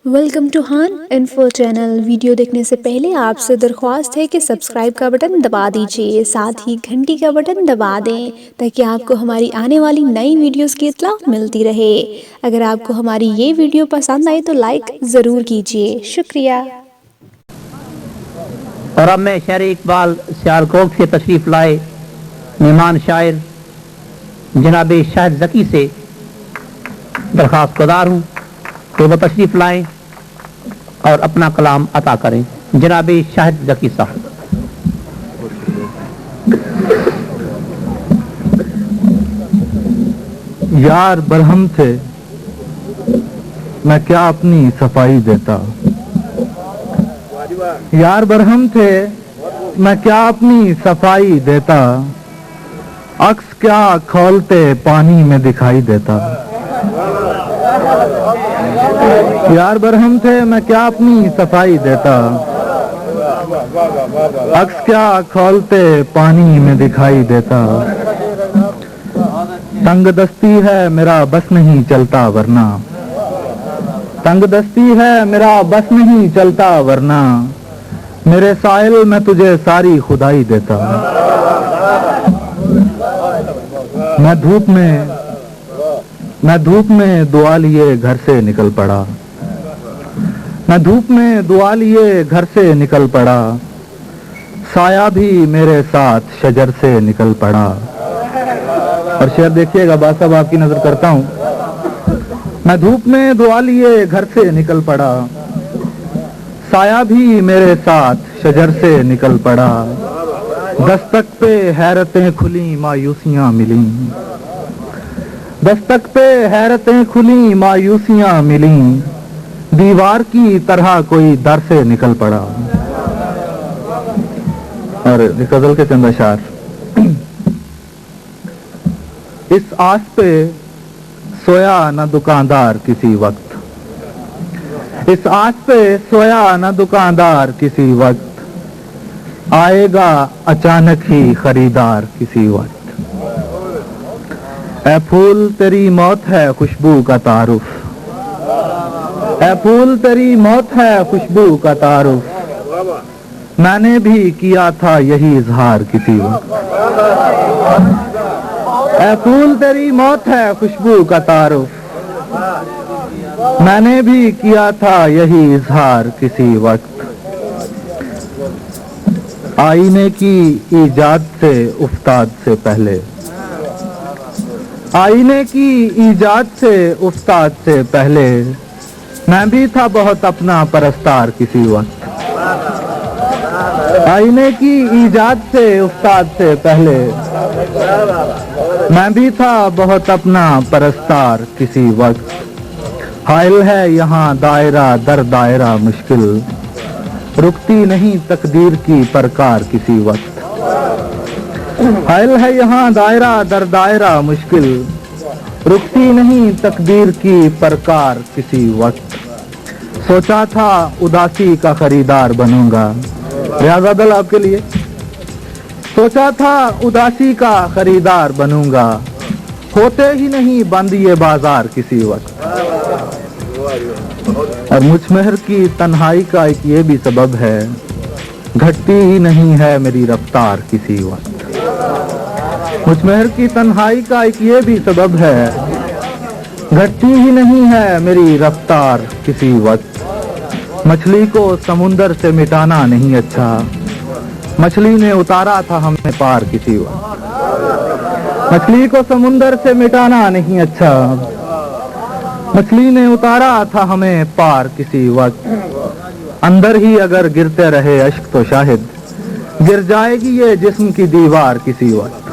Welcome to ہان info channel. Video دیکھنے سے پہلے آپ سے درخواست ہے کہ سبسکرائب کا بٹن دبا دیجیے، ساتھ ہی گھنٹی کا بٹن دبا دیں تاکہ آپ کو ہماری آنے والی نئی ویڈیوز کی اطلاع ملتی رہے۔ اگر آپ کو ہماری یہ ویڈیو پسند آئے تو لائک ضرور کیجیے، شکریہ۔ اور اب میں شہر اقبال سیالکوٹ سے تشریف لائے مہمان شاعر جناب شاہد ذکی سے درخواست گزار ہوں کہ وہ تشریف لائیں اور اپنا کلام عطا کریں۔ جناب شاہد ذکی صاحب۔ یار برہم تھے میں کیا اپنی صفائی دیتا، یار برہم تھے میں کیا اپنی صفائی دیتا، عکس کیا کھولتے پانی میں دکھائی دیتا۔ یار برہم تھے میں کیا اپنی صفائی دیتا، عکس کیا کھولتے پانی میں دکھائی دیتا۔ تنگ دستی ہے میرا بس نہیں چلتا ورنہ، تنگ دستی ہے میرا بس نہیں چلتا ورنہ، میرے سائل میں تجھے ساری خدائی دیتا۔ میں دھوپ میں دعا لیے گھر سے نکل پڑا، میں دھوپ میں دعا لیے گھر سے نکل پڑا، سایہ بھی میرے ساتھ شجر سے نکل پڑا۔ اور شعر دیکھیے گا با صاحب، آپ کی نظر کرتا ہوں۔ میں دھوپ میں دعا لیے گھر سے نکل پڑا، سایہ بھی میرے ساتھ شجر سے نکل پڑا، دستک پہ حیرتیں کھلیں مایوسیاں ملیں، دستک پہ حیرتیں کھلیں مایوسیاں ملیں، دیوار کی طرح کوئی در سے نکل پڑا۔ اور غزل کے چند اشعار۔ اس آس پہ سویا نہ دکاندار کسی وقت، اس آس پہ سویا نہ دکاندار کسی وقت، آئے گا اچانک ہی خریدار کسی وقت۔ اے پھول تیری موت ہے خوشبو کا تعارف، اے پھول تیری موت ہے خوشبو کا تعارف، میں نے بھی کیا تھا یہی اظہار کسی وقت۔ اے پھول تیری موت ہے خوشبو کا تعارف، میں نے بھی کیا تھا یہی اظہار کسی وقت۔ آئینے کی ایجاد سے افتاد سے پہلے، آئینے کی ایجاد سے افتاد سے پہلے، میں بھی تھا بہت اپنا پرستار کسی وقت۔ آئینے کی ایجاد سے افتاد سے پہلے، میں بھی تھا بہت اپنا پرستار کسی وقت۔ حائل ہے یہاں دائرہ در دائرہ مشکل، رکتی نہیں تقدیر کی پرکار کسی وقت۔ حائل ہے یہاں دائرہ در دائرہ مشکل، رکتی نہیں تقدیر کی پرکار کسی وقت۔ سوچا تھا اداسی کا خریدار بنوں گا، ریاض عدل آپ کے لیے۔ سوچا تھا اداسی کا خریدار بنوں گا، ہوتے ہی نہیں بند یہ بازار کسی وقت۔ اور مجھ مہر کی تنہائی کا ایک یہ بھی سبب ہے، گھٹتی ہی نہیں ہے میری رفتار کسی وقت۔ مجھ مہر کی تنہائی کا ایک یہ بھی سبب ہے، گھٹتی ہی نہیں ہے میری رفتار کسی وقت۔ مچھلی کو سمندر سے مٹانا نہیں اچھا، مچھلی نے اتارا تھا ہمیں پار کسی وقت۔ مچھلی کو سمندر سے مٹانا نہیں اچھا، مچھلی نے اتارا تھا ہمیں پار کسی وقت۔ اندر ہی اگر گرتے رہے اشک تو شاہد گر جائے گی یہ جسم کی دیوار کسی وقت۔